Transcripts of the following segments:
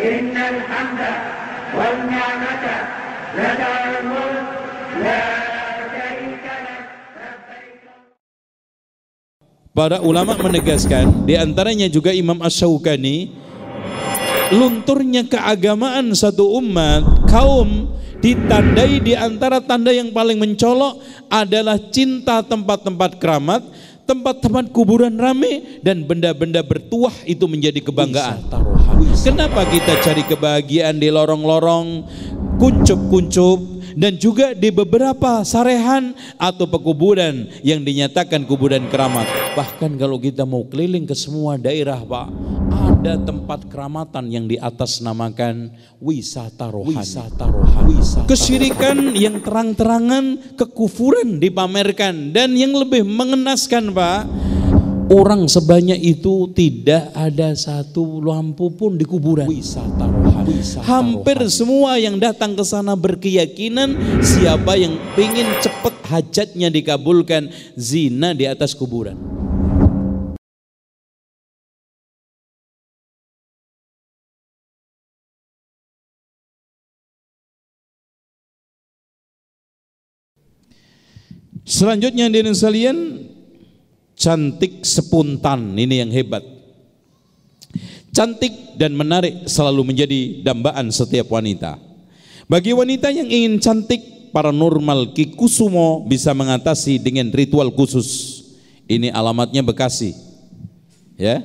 innal hamda wal ni'mata lakal mulk la syarika lak. Para ulama menegaskan, di antaranya juga Imam Asy-Syaukani, lunturnya keagamaan satu umat, kaum, ditandai di antara tanda yang paling mencolok adalah cinta tempat-tempat keramat, tempat-tempat kuburan rame, dan benda-benda bertuah itu menjadi kebanggaan. Kenapa kita cari kebahagiaan di lorong-lorong, kuncup-kuncup, dan juga di beberapa sarehan atau pekuburan yang dinyatakan kuburan keramat. Bahkan kalau kita mau keliling ke semua daerah, Pak, ada tempat keramatan yang diatasnamakan wisata rohani. Kesyirikan yang terang-terangan, kekufuran dipamerkan, dan yang lebih mengenaskan, Pak, orang sebanyak itu tidak ada satu lampu pun di kuburan. Wisata rohani. Hampir semua yang datang ke sana berkeyakinan siapa yang ingin cepat hajatnya dikabulkan, zina di atas kuburan. Selanjutnya hadirin sekalian, cantik spontan, ini yang hebat. Cantik dan menarik selalu menjadi dambaan setiap wanita. Bagi wanita yang ingin cantik, paranormal Ki Kusumo bisa mengatasi dengan ritual khusus. Ini alamatnya Bekasi. Ya.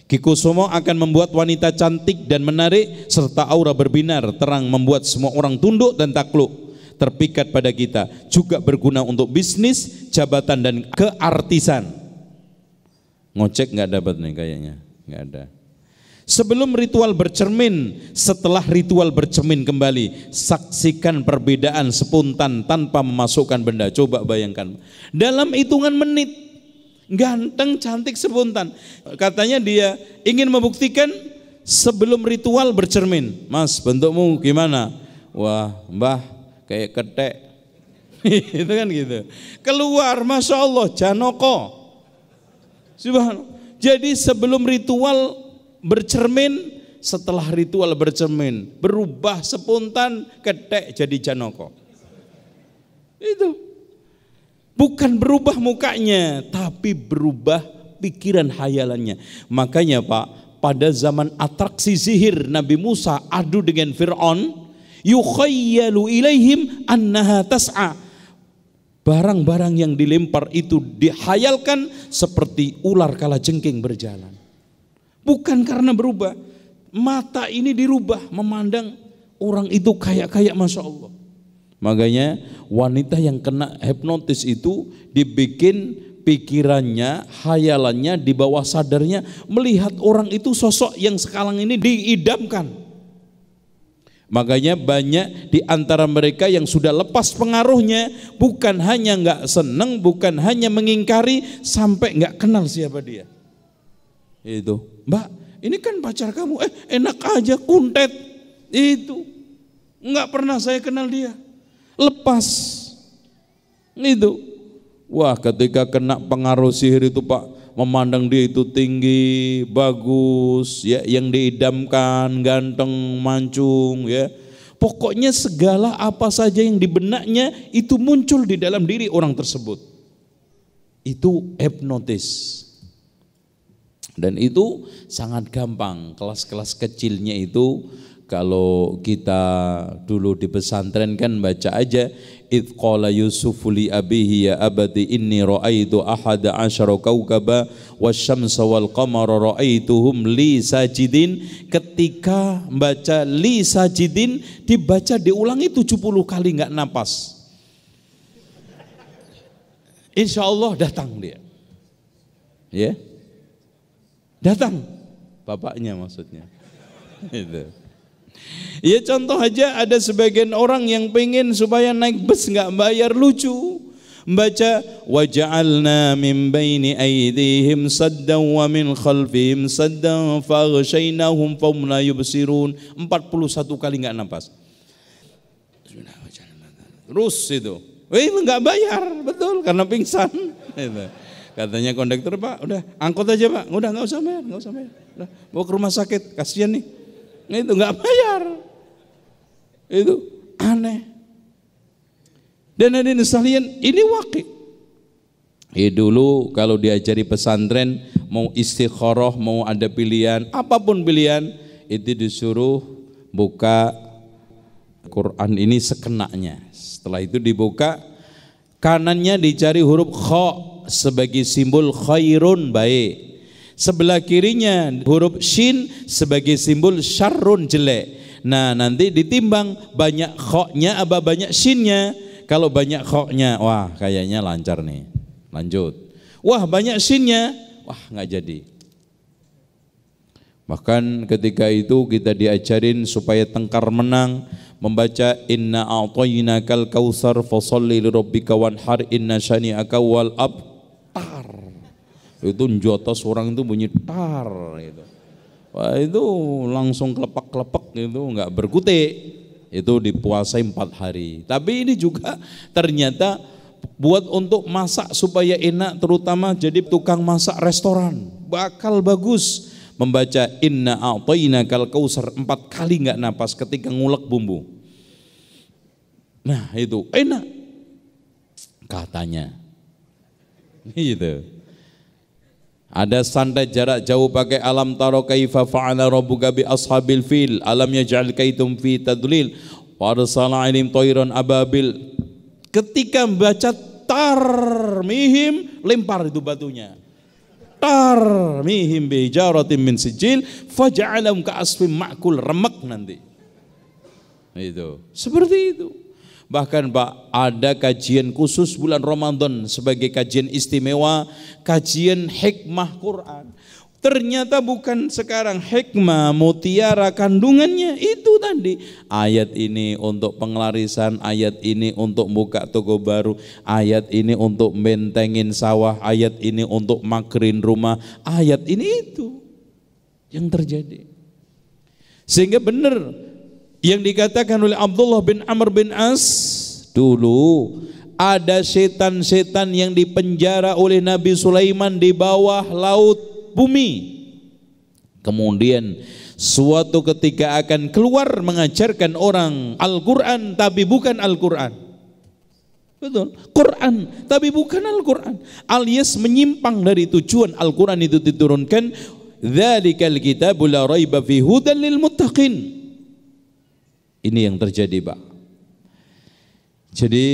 Ki Kusumo akan membuat wanita cantik dan menarik serta aura berbinar terang, membuat semua orang tunduk dan takluk, terpikat pada kita. Juga berguna untuk bisnis, jabatan, dan keartisan. Ngocek nggak dapat nih kayaknya, nggak ada. Sebelum ritual bercermin, setelah ritual bercermin kembali, saksikan perbedaan spontan tanpa memasukkan benda. Coba bayangkan, dalam hitungan menit, ganteng, cantik, spontan. Katanya dia ingin membuktikan sebelum ritual bercermin. Mas, bentukmu gimana? Wah, mbah, kayak ketek. Itu kan gitu. Keluar, Masya Allah, Janoko. Subhanallah. Jadi sebelum ritual bercermin, setelah ritual bercermin, berubah spontan, ketek jadi Janoko. Itu bukan berubah mukanya, tapi berubah pikiran hayalannya. Makanya Pak, pada zaman atraksi sihir Nabi Musa adu dengan Fir'aun, yukhayyalu ilaihim annaha tas'a. Barang-barang yang dilempar itu dihayalkan seperti ular kalajengking berjalan. Bukan karena berubah, mata ini dirubah, memandang orang itu kayak Masya Allah. Makanya wanita yang kena hipnotis itu dibikin pikirannya, hayalannya di bawah sadarnya melihat orang itu sosok yang sekarang ini diidamkan. Makanya banyak di antara mereka yang sudah lepas pengaruhnya, bukan hanya nggak seneng, bukan hanya mengingkari, sampai nggak kenal siapa dia. Itu, Mbak, ini kan pacar kamu, enak aja, kuntet. Itu, nggak pernah saya kenal dia. Lepas. Itu. Wah, ketika kena pengaruh sihir itu Pak, memandang dia itu tinggi, bagus, ya, yang diidamkan, ganteng, mancung, ya. Pokoknya segala apa saja yang di benaknya itu muncul di dalam diri orang tersebut. Itu hipnotis. Dan itu sangat gampang, kelas-kelas kecilnya itu kalau kita dulu di pesantren kan baca aja, idh qala yusufu li abihi ya abati inni ra'aitu ahada asyara kaukaba wasyamsa wal qamara ra'aituhum li sajidin. Ketika baca li sajidin dibaca diulangi 70 kali enggak napas. Insya Allah datang dia. Ya. Datang bapaknya maksudnya. Itu. Ya contoh aja ada sebagian orang yang pengen supaya naik bus nggak bayar, lucu. Membaca waja'alna min baini aydihim saddan wa min khalfihim saddan faghshaynahum fahum la yubsirun. 41 kali nggak napas. Terus itu. Nggak bayar, betul, karena pingsan. Itu. Katanya kondektur, Pak, udah angkot aja Pak, udah nggak usah bayar, udah bawa ke rumah sakit, kasihan nih. Itu nggak bayar. Itu aneh. Dan hadirin sekalian, ini wakil. Dulu kalau diajari pesantren, mau istikharah, mau ada pilihan, apapun pilihan, itu disuruh buka Quran ini sekenanya. Setelah itu dibuka, kanannya dicari huruf kha sebagai simbol khairun, baik. Sebelah kirinya huruf shin sebagai simbol syarrun, jelek. Nah, nanti ditimbang banyak kha-nya apa banyak shin-nya. Kalau banyak kha-nya, wah kayaknya lancar nih, lanjut. Wah banyak shin-nya, wah nggak jadi. Bahkan ketika itu kita diajarin supaya tengkar menang, membaca inna a'tainakal kautsar fasholli lirabbika wanhar inna syani'aka wal abtar. Itu jotos orang itu bunyi tar gitu. Wah itu langsung kelepak-kelepak itu, nggak berkutik. Itu dipuasai 4 hari. Tapi ini juga ternyata buat untuk masak supaya enak, terutama jadi tukang masak restoran, bakal bagus membaca inna a'tainakal kautsar 4 kali nggak napas ketika ngulek bumbu. Nah itu enak katanya. Gitu. Ada santet jarak jauh pakai alam taro kaifa fa'ala rabbuka bi ashabil fil alam yaj'al kaidum fi tadlil wa arsala 'alaihim tayran ababil. Ketika membaca tar mihim, lempar itu batunya. Tar mihim bi hijaratin min sijil faj'alahum ka'asfin ma'kul, remek nanti. Itu seperti itu. Bahkan Pak, ada kajian khusus bulan Ramadan sebagai kajian istimewa, kajian hikmah Quran. Ternyata bukan sekarang hikmah mutiara kandungannya itu tadi. Ayat ini untuk pengelarisan, ayat ini untuk buka toko baru, ayat ini untuk bentengin sawah, ayat ini untuk makrin rumah, ayat ini itu yang terjadi. Sehingga benar yang dikatakan oleh Abdullah bin Amr bin As, dulu ada setan-setan yang dipenjara oleh Nabi Sulaiman di bawah laut bumi. Kemudian suatu ketika akan keluar mengajarkan orang Al-Quran tapi bukan Al-Quran. Betul, Quran tapi bukan Al-Quran, alias menyimpang dari tujuan Al-Quran itu diturunkan. Dzalikal kitabul la raiba fihi hudan lil muttaqin. Ini yang terjadi, Pak. Jadi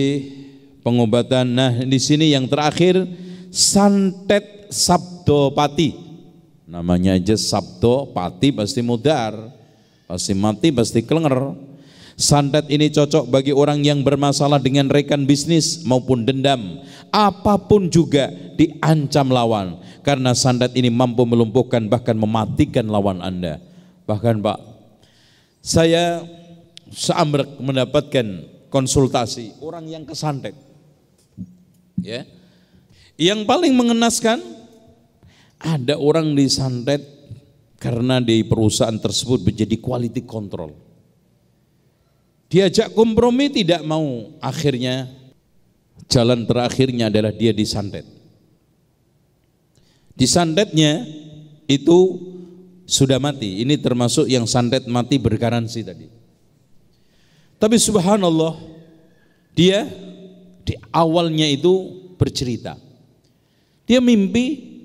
pengobatan. Nah, di sini yang terakhir santet sabdopati. Namanya aja sabdopati, pasti mudar, pasti mati, pasti klenger. Santet ini cocok bagi orang yang bermasalah dengan rekan bisnis maupun dendam. Apapun juga diancam lawan, karena santet ini mampu melumpuhkan bahkan mematikan lawan Anda. Bahkan Pak, saya seamrek mendapatkan konsultasi orang yang kesantet, ya. Yang paling mengenaskan, ada orang disantet karena di perusahaan tersebut menjadi quality control. Diajak kompromi tidak mau, akhirnya jalan terakhirnya adalah dia disantet. Disantetnya itu sudah mati. Ini termasuk yang santet mati bergaransi tadi. Tapi subhanallah, dia di awalnya itu bercerita, dia mimpi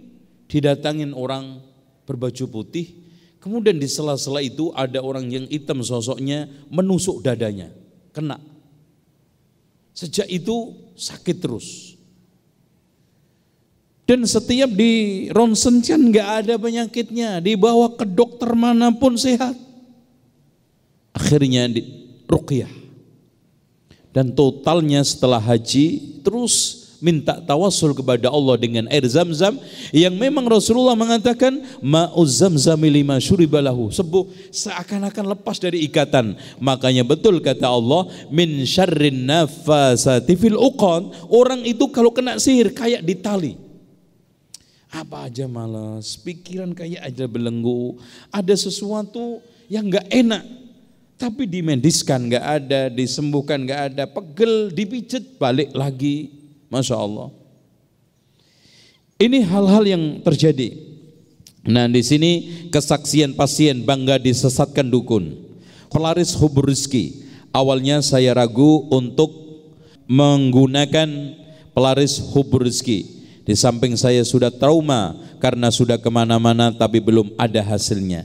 didatangin orang berbaju putih, kemudian di sela-sela itu ada orang yang hitam sosoknya menusuk dadanya, kena. Sejak itu sakit terus. Dan setiap di ronsenkan nggak ada penyakitnya, dibawa ke dokter manapun sehat. Akhirnya di ruqyah, dan totalnya setelah haji terus minta tawasul kepada Allah dengan air zam-zam yang memang Rasulullah mengatakan ma'uz zamzami lima syuribalahu, seakan-akan lepas dari ikatan. Makanya betul kata Allah, min syarrin nafasati fil uqad, orang itu kalau kena sihir kayak ditali, apa aja malas, pikiran kayak aja belenggu, ada sesuatu yang gak enak. Tapi dimediskan nggak ada, disembuhkan nggak ada, pegel dipijet balik lagi, masya Allah. Ini hal-hal yang terjadi. Nah, di sini kesaksian pasien bangga disesatkan dukun. Pelaris hubur rezeki. Awalnya saya ragu untuk menggunakan pelaris hubur rezeki. Di samping saya sudah trauma karena sudah kemana-mana tapi belum ada hasilnya.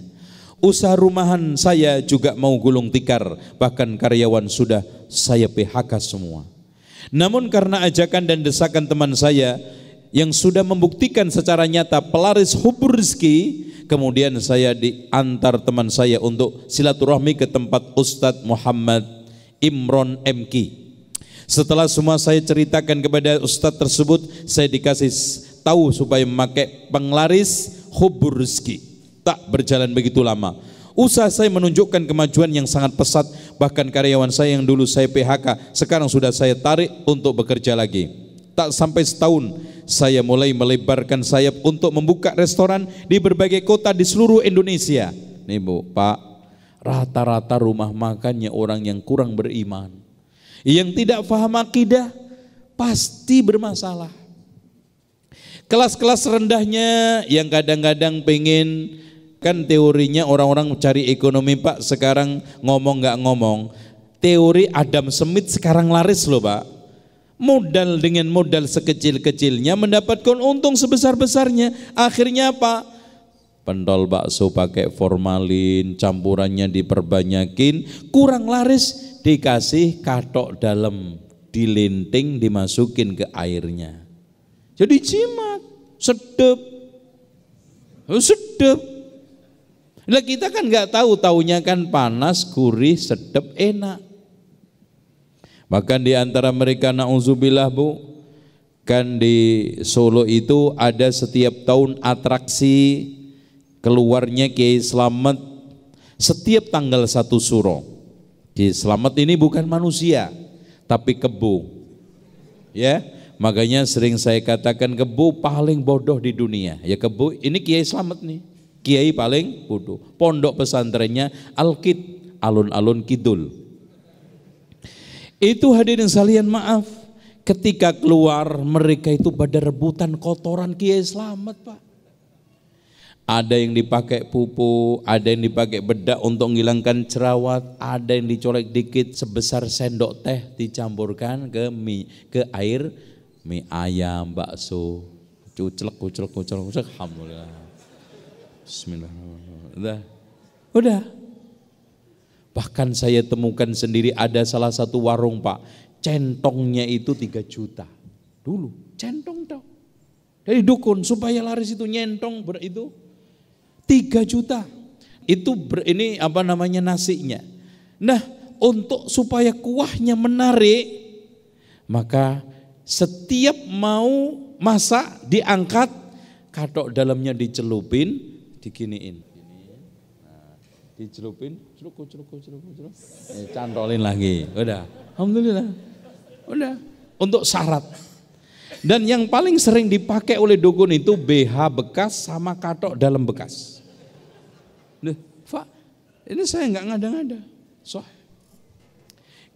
Usaha rumahan saya juga mau gulung tikar, bahkan karyawan sudah saya PHK semua. Namun karena ajakan dan desakan teman saya yang sudah membuktikan secara nyata pelaris hubur rezeki, kemudian saya diantar teman saya untuk silaturahmi ke tempat Ustadz Muhammad Imron MK. Setelah semua saya ceritakan kepada Ustadz tersebut, saya dikasih tahu supaya memakai penglaris hubur rezeki. Tak berjalan begitu lama, usaha saya menunjukkan kemajuan yang sangat pesat. Bahkan karyawan saya yang dulu saya PHK sekarang sudah saya tarik untuk bekerja lagi. Tak sampai setahun saya mulai melebarkan sayap untuk membuka restoran di berbagai kota di seluruh Indonesia. Nih Bu, Pak, rata-rata rumah makannya orang yang kurang beriman, yang tidak paham akidah, pasti bermasalah. Kelas-kelas rendahnya yang kadang-kadang pengen, kan teorinya orang-orang cari ekonomi Pak, sekarang ngomong gak ngomong, teori Adam Smith sekarang laris loh Pak. Modal dengan modal sekecil-kecilnya mendapatkan untung sebesar-besarnya. Akhirnya apa? Pentol bakso pakai formalin, campurannya diperbanyakin, kurang laris, dikasih katok dalam, dilinting, dimasukin ke airnya. Jadi jimat, sedep. Sedep. Lah kita kan nggak tahu, taunya kan panas, gurih, sedep, enak. Bahkan di antara mereka, na'udzubillah Bu, kan di Solo itu ada setiap tahun atraksi keluarnya Kiai Slamet setiap tanggal 1 Suro. Kiai Slamet ini bukan manusia tapi kebo, ya, makanya sering saya katakan kebo paling bodoh di dunia. Ya kebo ini Kiai Slamet nih, kiai paling bodoh. Pondok pesantrennya Al-Kid, alun-alun kidul. Itu hadirin sekalian, maaf, ketika keluar mereka itu pada rebutan kotoran Kiai Slamet Pak. Ada yang dipakai pupuk, ada yang dipakai bedak untuk menghilangkan jerawat, ada yang dicolek dikit sebesar sendok teh dicampurkan ke air mie ayam, bakso, kucelek, alhamdulillah. Bismillahirrahmanirrahim. Udah. Bahkan saya temukan sendiri ada salah satu warung Pak, centongnya itu 3 juta. Dulu centong tau. Dari dukun supaya laris itu nyentong itu 3 juta. Itu ini apa namanya nasinya. Nah, untuk supaya kuahnya menarik, maka setiap mau masak diangkat, katok dalamnya dicelupin, diginiin. Dicelupin, celuk, cantolin lagi, udah, alhamdulillah, udah, untuk syarat. Dan yang paling sering dipakai oleh dukun itu BH bekas sama katok dalam bekas. Nih, Pak, ini saya nggak ngada-ngada,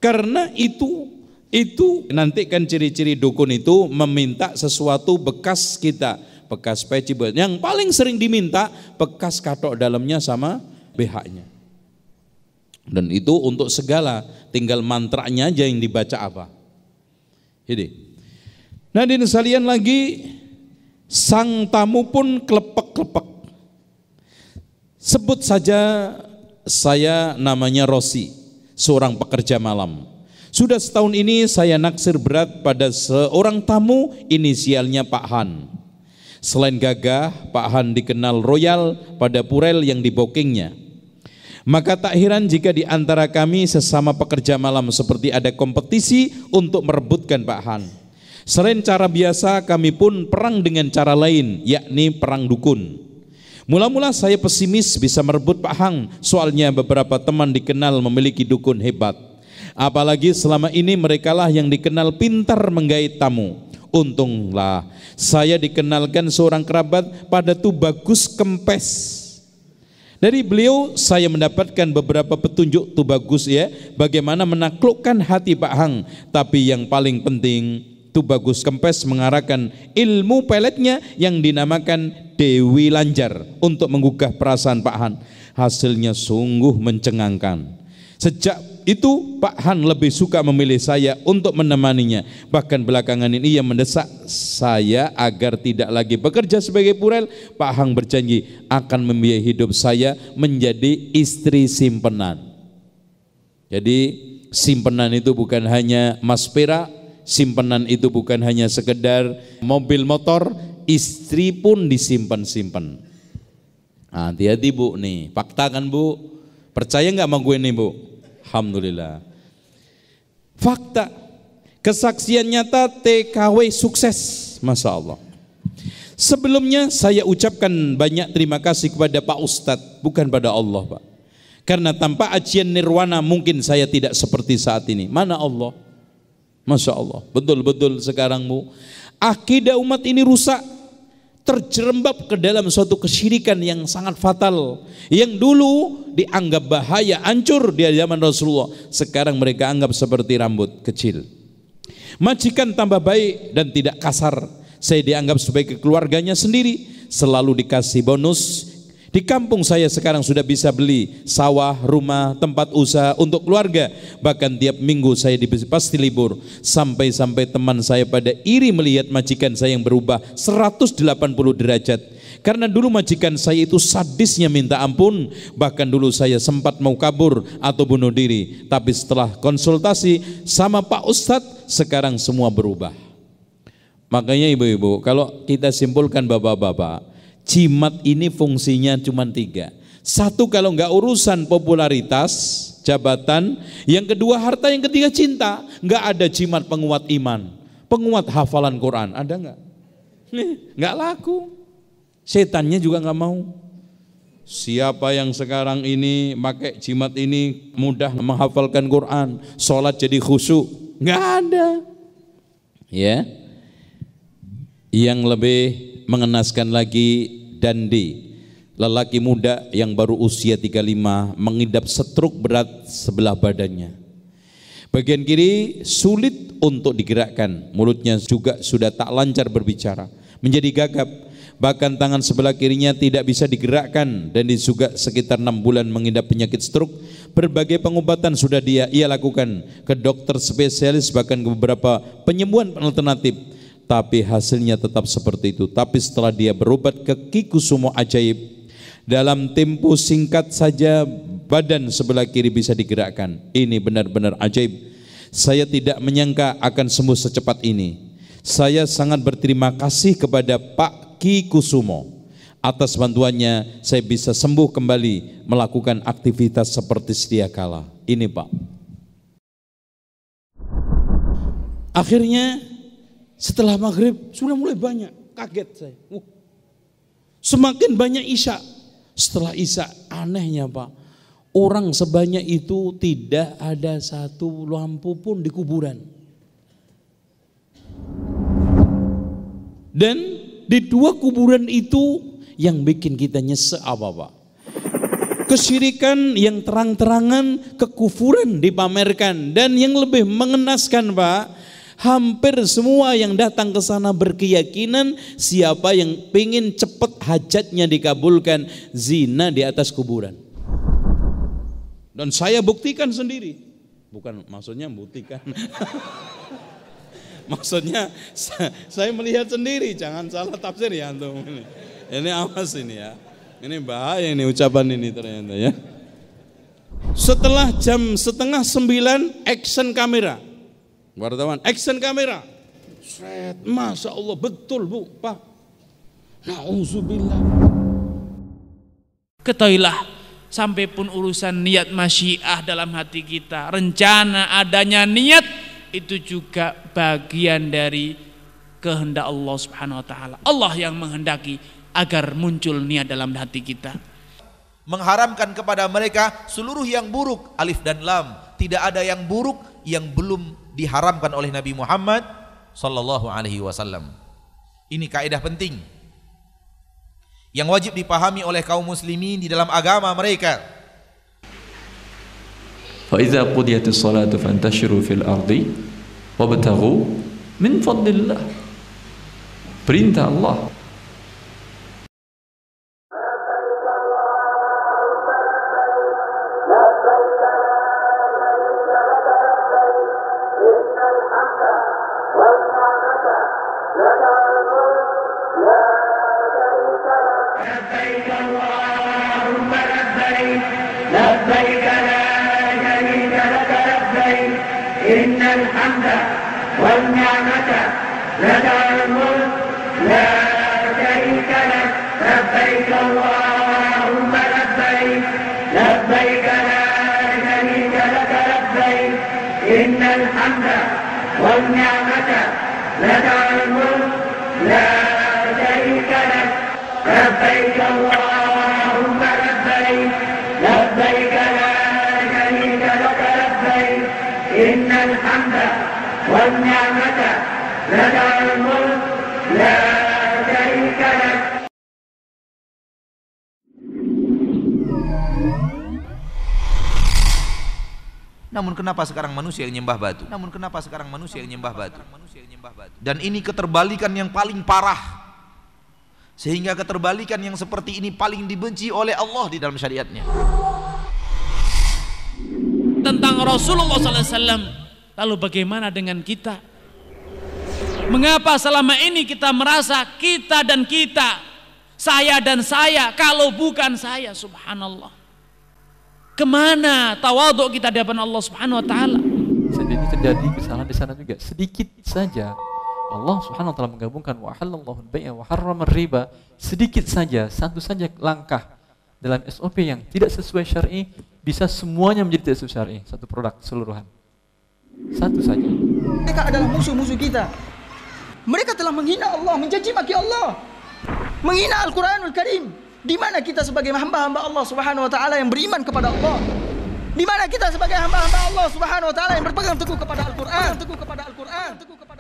karena itu nanti kan ciri-ciri dukun itu meminta sesuatu bekas kita, bekas peci. Yang paling sering diminta bekas katok dalamnya sama BH-nya. Dan itu untuk segala, tinggal mantranya aja yang dibaca apa. Jadi, nah hadirin sekalian lagi, sang tamu pun klepek-klepek. Sebut saja saya namanya Rosi, seorang pekerja malam. Sudah setahun ini saya naksir berat pada seorang tamu inisialnya Pak Han. Selain gagah, Pak Han dikenal royal pada purel yang dibokingnya. Maka tak heran jika di antara kami sesama pekerja malam seperti ada kompetisi untuk merebutkan Pak Han. Selain cara biasa, kami pun perang dengan cara lain, yakni perang dukun. Mula-mula saya pesimis bisa merebut Pak Han, soalnya beberapa teman dikenal memiliki dukun hebat. Apalagi selama ini merekalah yang dikenal pintar menggait tamu. Untunglah saya dikenalkan seorang kerabat pada Tubagus Kempes. Dari beliau saya mendapatkan beberapa petunjuk Tubagus, ya, bagaimana menaklukkan hati Pak Hang. Tapi yang paling penting, Tubagus Kempes mengarahkan ilmu peletnya yang dinamakan Dewi Lanjar untuk menggugah perasaan Pak Han. Hasilnya sungguh mencengangkan. Sejak itu Pak Han lebih suka memilih saya untuk menemaninya. Bahkan belakangan ini ia mendesak saya agar tidak lagi bekerja sebagai purel. Pak Han berjanji akan membiayai hidup saya menjadi istri simpenan. Jadi simpenan itu bukan hanya mas perak, simpenan itu bukan hanya sekedar mobil motor, istri pun disimpan-simpan. Nah, hati-hati Bu nih, fakta kan Bu? Percaya nggak sama gue nih Bu? Alhamdulillah. Fakta, kesaksian nyata TKW sukses, Masya Allah. Sebelumnya saya ucapkan banyak terima kasih kepada Pak Ustadz, bukan pada Allah Pak. Karena tanpa ajian nirwana mungkin saya tidak seperti saat ini. Mana Allah? Masya Allah, betul-betul sekarang Bu, akidah umat ini rusak, terjerembab ke dalam suatu kesyirikan yang sangat fatal. Yang dulu dianggap bahaya, hancur di zaman Rasulullah, sekarang mereka anggap seperti rambut kecil. Majikan tambah baik dan tidak kasar. Saya dianggap sebagai keluarganya sendiri, selalu dikasih bonus. Di kampung saya sekarang sudah bisa beli sawah, rumah, tempat usaha untuk keluarga. Bahkan tiap minggu saya pasti libur. Sampai-sampai teman saya pada iri melihat majikan saya yang berubah 180 derajat. Karena dulu majikan saya itu sadisnya minta ampun. Bahkan dulu saya sempat mau kabur atau bunuh diri. Tapi setelah konsultasi sama Pak Ustadz, sekarang semua berubah. Makanya ibu-ibu, kalau kita simpulkan bapak-bapak, jimat ini fungsinya cuma 3. Satu, kalau nggak urusan popularitas, jabatan. Yang kedua harta, yang ketiga cinta. Nggak ada jimat penguat iman, penguat hafalan Quran, ada nggak? Nggak laku. Setannya juga nggak mau. Siapa yang sekarang ini pakai jimat ini mudah menghafalkan Quran, sholat jadi khusyuk? Nggak ada. Ya. Yang lebih mengenaskan lagi, Dandi, lelaki muda yang baru usia 35 mengidap stroke berat sebelah badannya. Bagian kiri sulit untuk digerakkan, mulutnya juga sudah tak lancar berbicara, menjadi gagap. Bahkan tangan sebelah kirinya tidak bisa digerakkan dan juga sekitar 6 bulan mengidap penyakit stroke. Berbagai pengobatan sudah ia lakukan ke dokter spesialis, bahkan ke beberapa penyembuhan alternatif. Tapi hasilnya tetap seperti itu. Tapi setelah dia berobat ke Ki Kusumo Ajaib, dalam tempo singkat saja badan sebelah kiri bisa digerakkan. Ini benar-benar ajaib. Saya tidak menyangka akan sembuh secepat ini. Saya sangat berterima kasih kepada Pak Ki Kusumo. Atas bantuannya saya bisa sembuh kembali melakukan aktivitas seperti sedia kala. Ini Pak. Akhirnya setelah maghrib sudah mulai banyak, kaget saya. Semakin banyak isya. Setelah isya, anehnya Pak, orang sebanyak itu tidak ada satu lampu pun di kuburan. Dan di 2 kuburan itu yang bikin kita nyesek apa Pak? Kesyirikan yang terang-terangan, kekufuran dipamerkan. Dan yang lebih mengenaskan Pak, hampir semua yang datang ke sana berkeyakinan siapa yang pengen cepat hajatnya dikabulkan, zina di atas kuburan. Dan saya buktikan sendiri. Bukan maksudnya buktikan. Maksudnya saya melihat sendiri, jangan salah tafsir ya antum ini. Ini awas ini ya. Ini bahaya ini ucapan ini ternyata ya. Setelah jam 8:30 action kamera. Wartawan, action kamera. Set, Masya Allah, betul Bu, Pak. Na'udzubillah. Ketahuilah, sampai pun urusan niat masyiah dalam hati kita, rencana adanya niat, itu juga bagian dari kehendak Allah Subhanahu wa taala. Allah yang menghendaki agar muncul niat dalam hati kita. Mengharamkan kepada mereka seluruh yang buruk, alif dan lam. Tidak ada yang buruk yang belum diharamkan oleh Nabi Muhammad sallallahu alaihi wasallam. Ini kaidah penting yang wajib dipahami oleh kaum muslimin di dalam agama mereka. Fa idza qudiyatis salatu fantashiru fil ardi wabtaghu min fadlillah. Perintah Allah إن الحمد والنعمة لك الملك لا شريك لك لبيك اللهم لبيك لبيك لا شريك لك لبيك إن الحمد والنعمة لك الملك لا شريك لك لبيك اللهم لبيك لبيك لا شريك لك لبيك إن الحمد والنعمة لك الملك لا شريك لك. Namun kenapa sekarang manusia yang nyembah batu? Namun kenapa sekarang manusia yang nyembah batu? Dan ini keterbalikan yang paling parah. Sehingga keterbalikan yang seperti ini paling dibenci oleh Allah di dalam syariatnya. Tentang Rasulullah SAW. Lalu bagaimana dengan kita? Mengapa selama ini kita merasa kita dan kita, saya dan saya, kalau bukan saya, subhanallah. Kemana tawaduk kita di hadapan Allah Subhanahu wa taala? Jadi terjadi kesalahan di sana juga. Sedikit saja Allah Subhanahu wa taala menggabungkan wa halallahu al-bai'a wa harrama riba. Sedikit saja, satu saja langkah dalam SOP yang tidak sesuai syar'i bisa semuanya menjadi tidak sesuai syar'i, satu produk keseluruhan. Satu saja. Mereka adalah musuh-musuh kita. Mereka telah menghina Allah, mencaci maki Allah, menghina Al-Quranul Karim. Di mana kita sebagai hamba-hamba Allah Subhanahu wa taala yang beriman kepada Allah? Di mana kita sebagai hamba-hamba Allah Subhanahu wa taala yang berpegang teguh kepada Al-Qur'an, teguh kepada Al-Qur'an, teguh kepada